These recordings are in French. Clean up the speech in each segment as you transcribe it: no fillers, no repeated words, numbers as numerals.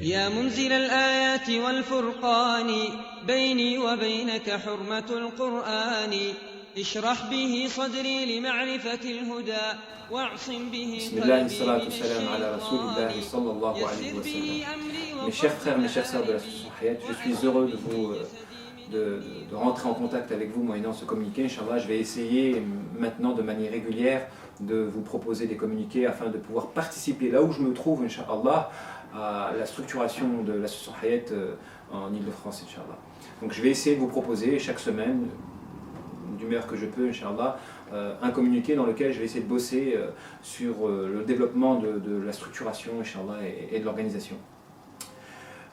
يا منزل الآيات والفرقان بيني وبينك حرمة القرآن اشرح به صدري لمعرفة الهدى واعصم به قلبي من الشيطان يسر به أمري Mes chers frères, mes chères sœurs de l'association Hayat, je suis heureux de rentrer en contact avec vous moyennant ce communiqué. Inch'Allah, je vais essayer maintenant de manière régulière de vous proposer des communiqués afin de pouvoir participer là où je me trouve, Inch'Allah, à la structuration de l'association Hayat en Ile-de-France, Inch'Allah. Donc je vais essayer de vous proposer chaque semaine, du meilleur que je peux, Inch'Allah, un communiqué dans lequel je vais essayer de bosser sur le développement de la structuration, Inch'Allah, et de l'organisation.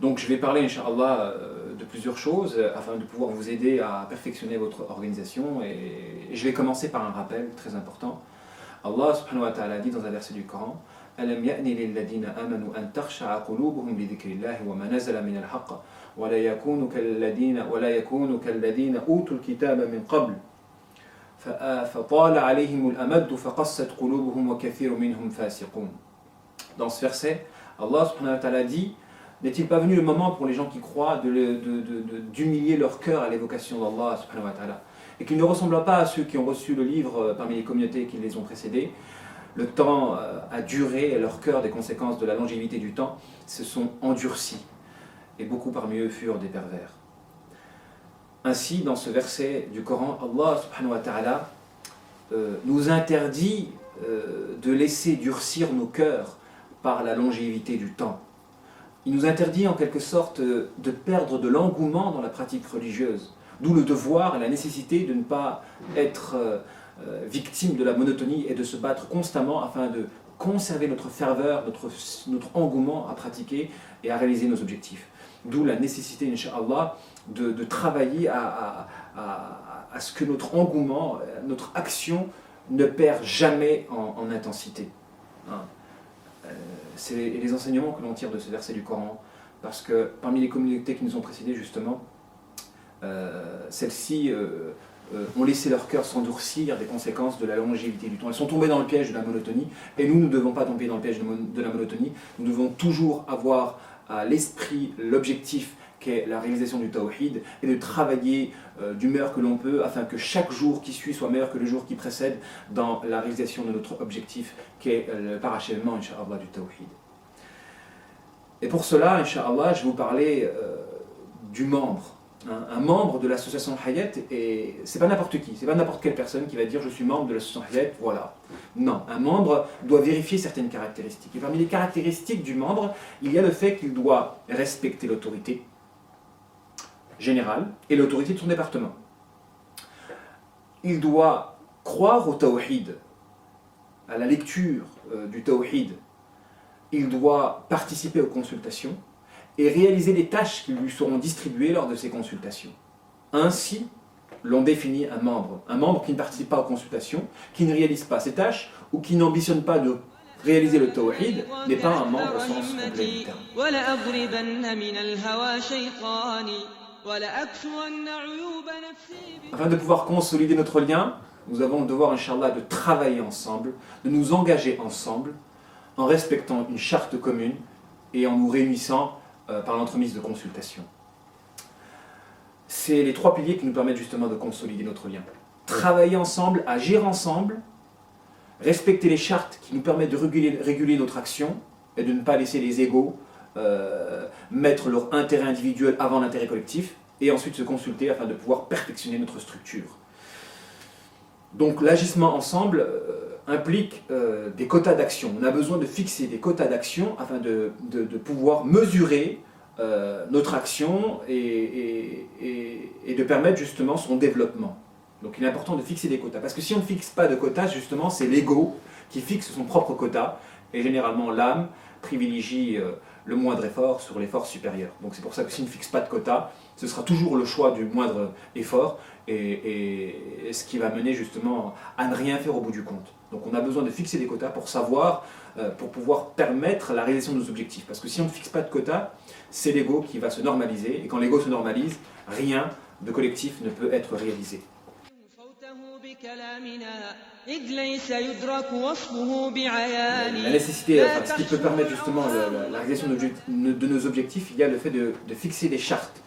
Donc je vais parler, Inch'Allah, de plusieurs choses afin de pouvoir vous aider à perfectionner votre organisation, et je vais commencer par un rappel très important. Allah subhanahu wa ta'ala dit dans un verset du Coran: أَلَمْ يَأْنِ لِلَّذِينَ آمَنُوا أَنْ تَخْشَعَ قُلُوبُهُمْ لِذِكْرِ اللَّهِ وَمَا نَزَلَ مِنَ الْحَقِّ وَلَا يَكُونُوا كَالَّذِينَ أُوتُوا الْكِتَابَ مِنْ قَبْلُ فَطَالَ عَلَيْهِمُ الْأَمَدُّ فَقَسَّتْ قُلُوبُهُمْ وَكَثِيرٌ مِنْهُمْ فَاسِقُونَ. Dans ce verset, Allah subhanahu wa ta'ala dit: n'est-il pas venu le moment pour les gens qui croient d'humilier leur cœur à l'évocation d'Allah subhanahu wa ta'ala, et qu'ils ne ressemblent pas à ceux qui ont reçu le livre parmi les communautés qui les ont précédés? Le temps a duré et leur cœur, des conséquences de la longévité du temps, se sont endurcis, et beaucoup parmi eux furent des pervers. Ainsi, dans ce verset du Coran, Allah subhanahu wa ta'ala nous interdit de laisser durcir nos cœurs par la longévité du temps. Il nous interdit en quelque sorte de perdre de l'engouement dans la pratique religieuse, d'où le devoir et la nécessité de ne pas être victime de la monotonie et de se battre constamment afin de conserver notre ferveur, notre engouement à pratiquer et à réaliser nos objectifs. D'où la nécessité, Inch'Allah, de travailler à ce que notre engouement, notre action ne perd jamais en intensité. C'est les enseignements que l'on tire de ce verset du Coran, parce que parmi les communautés qui nous ont précédés, justement, celles-ci ont laissé leur cœur s'endurcir des conséquences de la longévité du temps. Elles sont tombées dans le piège de la monotonie, et nous ne devons pas tomber dans le piège de la monotonie. Nous devons toujours avoir à l'esprit l'objectif qu'est la réalisation du tawhid, et de travailler du meilleur que l'on peut afin que chaque jour qui suit soit meilleur que le jour qui précède dans la réalisation de notre objectif qu'est le parachèvement, Inch'Allah, du tawhid. Et pour cela, Inch'Allah, je vais vous parler du membre. Un membre de l'association Hayat, et c'est pas n'importe qui, c'est pas n'importe quelle personne qui va dire je suis membre de l'association Hayat, voilà. Non, un membre doit vérifier certaines caractéristiques. Et parmi les caractéristiques du membre, il y a le fait qu'il doit respecter l'autorité générale et l'autorité de son département. Il doit croire au tawhid, à la lecture du tawhid. Il doit participer aux consultations et réaliser les tâches qui lui seront distribuées lors de ces consultations. Ainsi, l'on définit un membre qui ne participe pas aux consultations, qui ne réalise pas ses tâches ou qui n'ambitionne pas de réaliser le tawhid, n'est pas un membre au sens complet du terme. Afin de pouvoir consolider notre lien, nous avons le devoir, Inch'Allah, de travailler ensemble, de nous engager ensemble, en respectant une charte commune et en nous réunissant par l'entremise de consultations. C'est les trois piliers qui nous permettent justement de consolider notre lien. Travailler ensemble, agir ensemble, respecter les chartes qui nous permettent de réguler notre action et de ne pas laisser les égos mettre leur intérêt individuel avant l'intérêt collectif, et ensuite se consulter afin de pouvoir perfectionner notre structure. Donc l'agissement ensemble implique des quotas d'action. On a besoin de fixer des quotas d'action afin de pouvoir mesurer notre action et de permettre justement son développement. Donc il est important de fixer des quotas, parce que si on ne fixe pas de quotas, justement, c'est l'ego qui fixe son propre quota, et généralement l'âme privilégie le moindre effort sur l'effort supérieur. Donc c'est pour ça que si on ne fixe pas de quotas, ce sera toujours le choix du moindre effort, et ce qui va mener justement à ne rien faire au bout du compte. Donc on a besoin de fixer des quotas pour savoir, pour pouvoir permettre la réalisation de nos objectifs. Parce que si on ne fixe pas de quotas, c'est l'ego qui va se normaliser, et quand l'ego se normalise, rien de collectif ne peut être réalisé. La nécessité, enfin, ce qui peut permettre justement la réalisation de nos objectifs, il y a le fait de fixer des chartes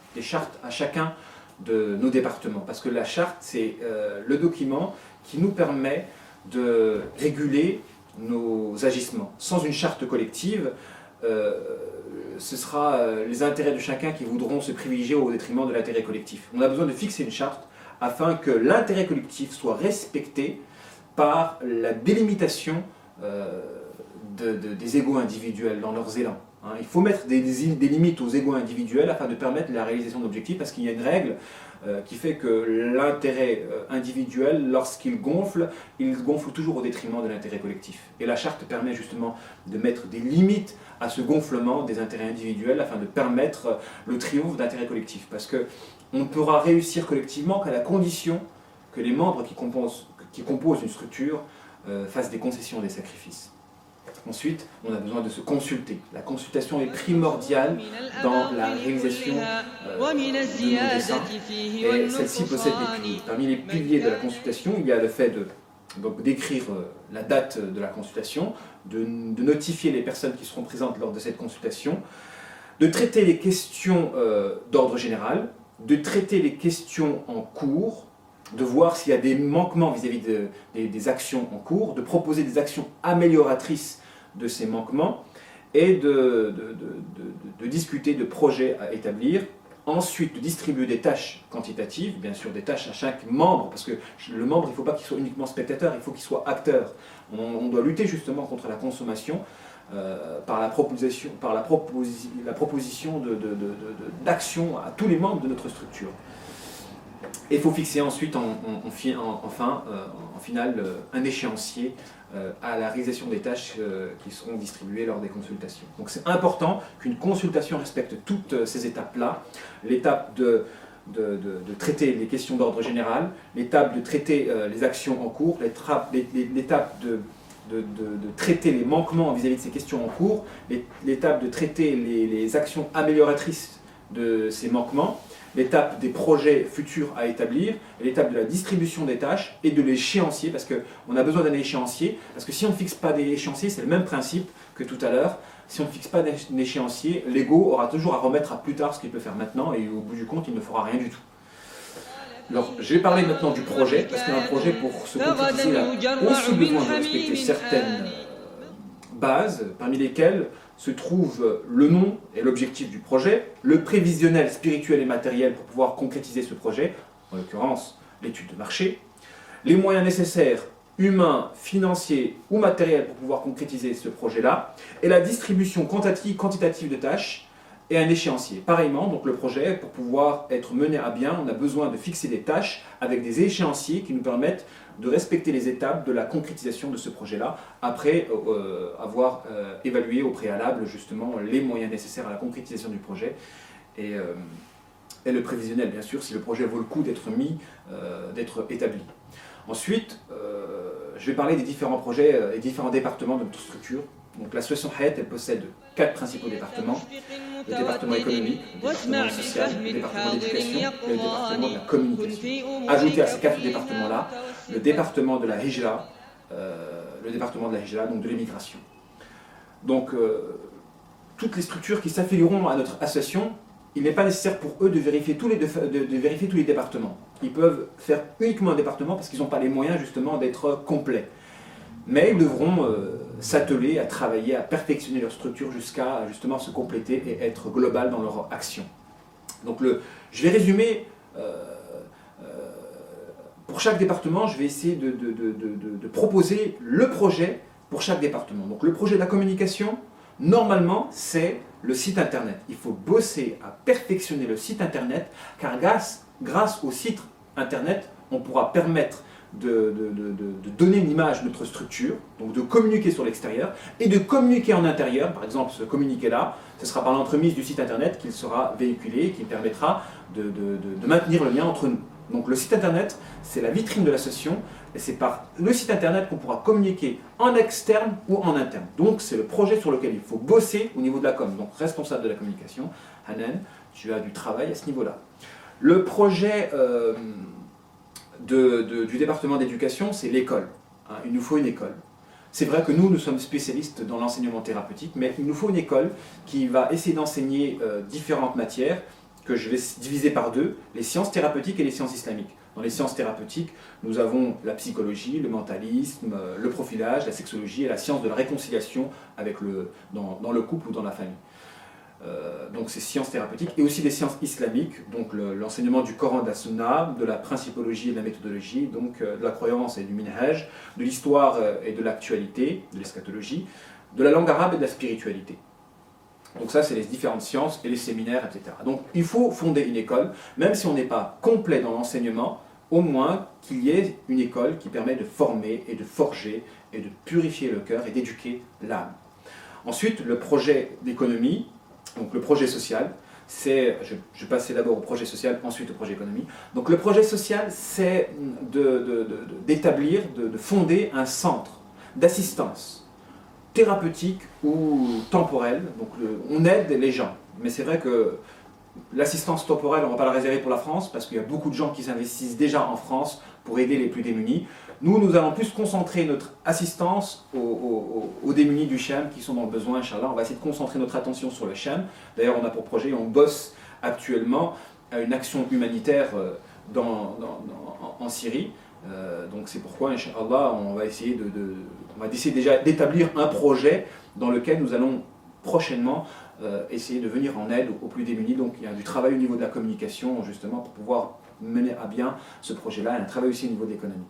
à chacun de nos départements. Parce que la charte, c'est le document qui nous permet de réguler nos agissements. Sans une charte collective, ce sera les intérêts de chacun qui voudront se privilégier au détriment de l'intérêt collectif. On a besoin de fixer une charte afin que l'intérêt collectif soit respecté par la délimitation des égos individuels dans leurs élans. Il faut mettre des limites aux égos individuels afin de permettre la réalisation d'objectifs, parce qu'il y a une règle qui fait que l'intérêt individuel, lorsqu'il gonfle, il gonfle toujours au détriment de l'intérêt collectif. Et la charte permet justement de mettre des limites à ce gonflement des intérêts individuels afin de permettre le triomphe d'intérêts collectifs. Parce qu'on ne pourra réussir collectivement qu'à la condition que les membres qui composent une structure fassent des concessions, des sacrifices. Ensuite, on a besoin de se consulter. La consultation est primordiale dans la réalisation de nos dessins. Et celle-ci possède des piliers. Parmi les piliers de la consultation, il y a le fait d'écrire la date de la consultation, de notifier les personnes qui seront présentes lors de cette consultation, de traiter les questions d'ordre général, de traiter les questions en cours, de voir s'il y a des manquements vis-à-vis des actions en cours, de proposer des actions amélioratrices de ces manquements et de discuter de projets à établir. Ensuite, de distribuer des tâches quantitatives, bien sûr des tâches à chaque membre, parce que le membre, il ne faut pas qu'il soit uniquement spectateur, il faut qu'il soit acteur. On doit lutter justement contre la consommation par la proposition d'actions à tous les membres de notre structure. Et il faut fixer ensuite en finale un échéancier à la réalisation des tâches qui seront distribuées lors des consultations. Donc c'est important qu'une consultation respecte toutes ces étapes-là. L'étape de traiter les questions d'ordre général, l'étape de traiter les actions en cours, l'étape de traiter les manquements vis-à-vis de ces questions en cours, l'étape de traiter les actions amélioratrices de ces manquements, l'étape des projets futurs à établir, l'étape de la distribution des tâches et de l'échéancier, parce qu'on a besoin d'un échéancier, parce que si on ne fixe pas d'échéancier, c'est le même principe que tout à l'heure, si on ne fixe pas d'échéancier, l'ego aura toujours à remettre à plus tard ce qu'il peut faire maintenant, et au bout du compte, il ne fera rien du tout. Alors, je vais parler maintenant du projet, parce qu'un projet, pour se concrétiser, il a aussi besoin de respecter certaines bases, parmi lesquelles se trouvent le nom et l'objectif du projet, le prévisionnel spirituel et matériel pour pouvoir concrétiser ce projet, en l'occurrence l'étude de marché, les moyens nécessaires, humains, financiers ou matériels pour pouvoir concrétiser ce projet-là, et la distribution quantitative de tâches et un échéancier. Pareillement, donc le projet, pour pouvoir être mené à bien, on a besoin de fixer des tâches avec des échéanciers qui nous permettent de respecter les étapes de la concrétisation de ce projet-là, après avoir évalué au préalable justement les moyens nécessaires à la concrétisation du projet et le prévisionnel, bien sûr, si le projet vaut le coup d'être d'être établi. Ensuite, je vais parler des différents projets et différents départements de notre structure. Donc l'association Hayat, elle possède 4 principaux départements: le département économique, le département social, le département d'éducation et le département de la communication. Ajouté à ces 4 départements-là, le département de la Hijra, donc de l'émigration. Donc toutes les structures qui s'affilieront à notre association, il n'est pas nécessaire pour eux de vérifier tous les départements. Ils peuvent faire uniquement un département parce qu'ils n'ont pas les moyens justement d'être complets. Mais ils devront s'atteler à travailler, à perfectionner leur structure jusqu'à justement se compléter et être global dans leur action. Donc je vais résumer, pour chaque département, je vais essayer de proposer le projet pour chaque département. Donc le projet de la communication, normalement, c'est le site internet. Il faut bosser à perfectionner le site internet, car grâce au site internet, on pourra permettre de donner une image de notre structure, donc de communiquer sur l'extérieur et de communiquer en intérieur. Par exemple, ce communiqué-là, ce sera par l'entremise du site internet qu'il sera véhiculé et qui permettra de maintenir le lien entre nous. Donc le site internet, c'est la vitrine de l'association et c'est par le site internet qu'on pourra communiquer en externe ou en interne. Donc c'est le projet sur lequel il faut bosser au niveau de la com. Donc responsable de la communication, Hanan, tu as du travail à ce niveau-là. Le projet du département d'éducation, c'est l'école. Hein, il nous faut une école. C'est vrai que nous sommes spécialistes dans l'enseignement thérapeutique, mais il nous faut une école qui va essayer d'enseigner différentes matières, que je vais diviser par deux, les sciences thérapeutiques et les sciences islamiques. Dans les sciences thérapeutiques, nous avons la psychologie, le mentalisme, le profilage, la sexologie et la science de la réconciliation dans le couple ou dans la famille. Donc ces sciences thérapeutiques et aussi des sciences islamiques, donc l'enseignement du Coran, de la Sunna, de la principologie et de la méthodologie, donc de la croyance et du minhaj, de l'histoire et de l'actualité, de l'eschatologie, de la langue arabe et de la spiritualité. Donc ça, c'est les différentes sciences et les séminaires, etc. Donc il faut fonder une école, même si on n'est pas complet dans l'enseignement, au moins qu'il y ait une école qui permet de former et de forger et de purifier le cœur et d'éduquer l'âme. Ensuite, le projet d'économie, donc le projet social, c'est, je vais passer d'abord au projet social, ensuite au projet économie. Donc le projet social, c'est d'établir, de fonder un centre d'assistance thérapeutique ou temporelle. Donc on aide les gens, mais c'est vrai que l'assistance temporelle, on ne va pas la réserver pour la France, parce qu'il y a beaucoup de gens qui s'investissent déjà en France pour aider les plus démunis. Nous allons plus concentrer notre assistance aux démunis du Cham qui sont dans le besoin, Inch'Allah. On va essayer de concentrer notre attention sur le Cham. D'ailleurs, on a pour projet, on bosse actuellement à une action humanitaire en Syrie. Donc c'est pourquoi, Inch'Allah, on va essayer déjà d'établir un projet dans lequel nous allons prochainement essayer de venir en aide aux plus démunis. Donc il y a du travail au niveau de la communication, justement, pour pouvoir mener à bien ce projet-là, et un travail aussi au niveau de l'économie.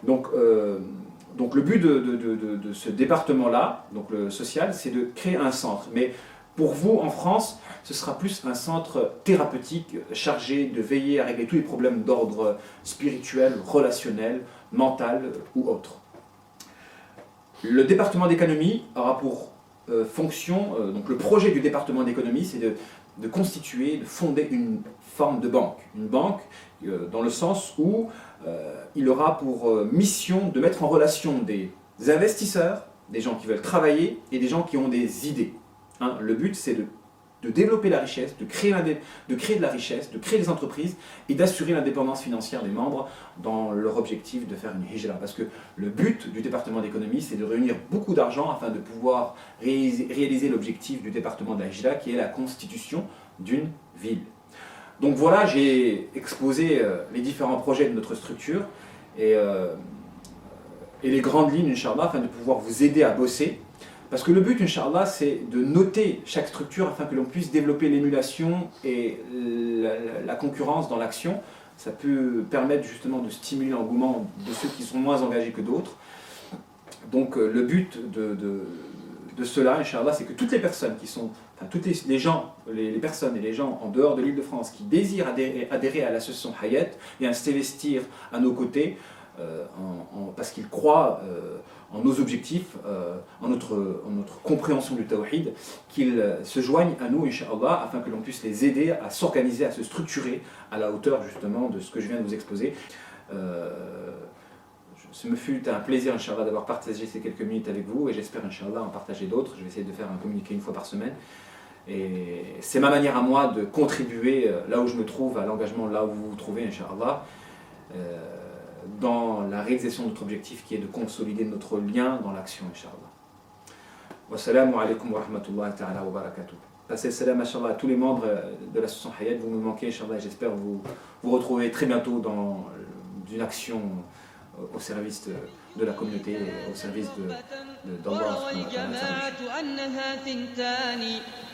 Donc le but de ce département-là, donc le social, c'est de créer un centre. Mais pour vous, en France, ce sera plus un centre thérapeutique chargé de veiller à régler tous les problèmes d'ordre spirituel, relationnel, mental ou autre. Le département d'économie aura pour fonction, donc le projet du département d'économie, c'est de constituer, de fonder une forme de banque. Une banque dans le sens où il aura pour mission de mettre en relation des investisseurs, des gens qui veulent travailler et des gens qui ont des idées. Hein, le but, c'est de développer la richesse, de créer de la richesse, de créer des entreprises et d'assurer l'indépendance financière des membres dans leur objectif de faire une hijra. Parce que le but du département d'économie, c'est de réunir beaucoup d'argent afin de pouvoir réaliser l'objectif du département de la hijra, qui est la constitution d'une ville. Donc voilà, j'ai exposé les différents projets de notre structure et les grandes lignes, Inch'Allah, afin de pouvoir vous aider à bosser. Parce que le but, Inch'Allah, c'est de noter chaque structure afin que l'on puisse développer l'émulation et la concurrence dans l'action. Ça peut permettre justement de stimuler l'engouement de ceux qui sont moins engagés que d'autres. Donc le but de cela, Inch'Allah, c'est que toutes les personnes qui sont, enfin toutes les gens, les personnes et les gens en dehors de l'Île-de-France qui désirent adhérer à l'association Hayat et à s'investir à nos côtés, parce qu'ils croient en nos objectifs, en notre compréhension du tawhid, qu'ils se joignent à nous, Inch'Allah, afin que l'on puisse les aider à s'organiser, à se structurer à la hauteur justement de ce que je viens de vous exposer. Ce me fut un plaisir, Inch'Allah, d'avoir partagé ces quelques minutes avec vous, et j'espère, Inch'Allah, en partager d'autres. Je vais essayer de faire un communiqué une fois par semaine. Et c'est ma manière à moi de contribuer là où je me trouve, à l'engagement là où vous vous trouvez, Inch'Allah, dans la réalisation de notre objectif qui est de consolider notre lien dans l'action, Inch'Allah. Wassalamu alaikum wa rahmatullahi ta'ala wa barakatuh. Passez le salam, Inch'Allah, à tous les membres de l'association Hayat. Vous me manquez, Inch'Allah, et j'espère vous retrouver très bientôt dans une action au service de la communauté, au service d'Allah.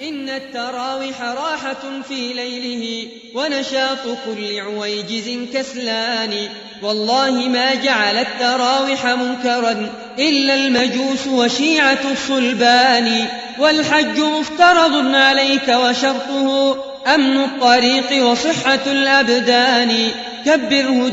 إن التراويح راحة في ليله ونشاط كل عويجز كسلان والله ما جعل التراويح منكرا إلا المجوس وشيعة الصلبان والحج مفترض عليك وشرطه أمن الطريق وصحة الأبدان كبره